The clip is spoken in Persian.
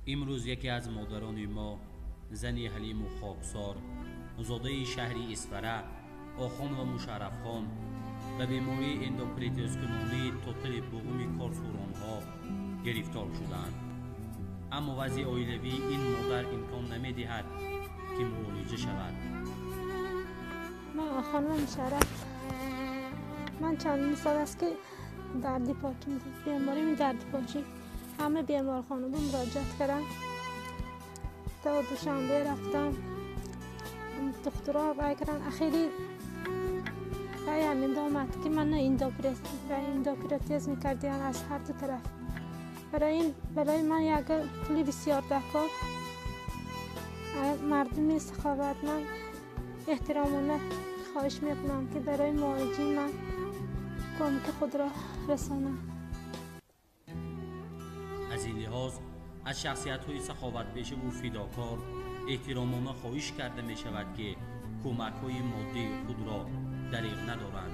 امروز یکی از مادران ما، زنی حلیم و خاکسار، زاده شهری اسفره، آخان و مشرف خان، به بیماری اندوکریتوس که نامی توتل بوم کارسوران ها گرفتار شدند. اما وضع عائلوی این مادر امکان نمی دهد که معالجه شود. من خانم مشرف، من چند سال است که درد پاچم بیماری می درد پاچی همه بیمارخانه به مراجعت کردم. تا دوشنبه رفتم دکترها وای کردن اخیری وای همین آمد که من اندوکریتیسم کردیم از هر دو طرف. برای من یک پولی بسیار دکار مردم سخاوتمند احترامانه خواهش میکنم که برای معالجه من کمک خود را رسانم. از این لحاظ از شخصیت‌های سخاوت‌پیشه و فداکار احترامانه خواهش کرده می شود که کمک‌های مادی خود را دریغ ندارند.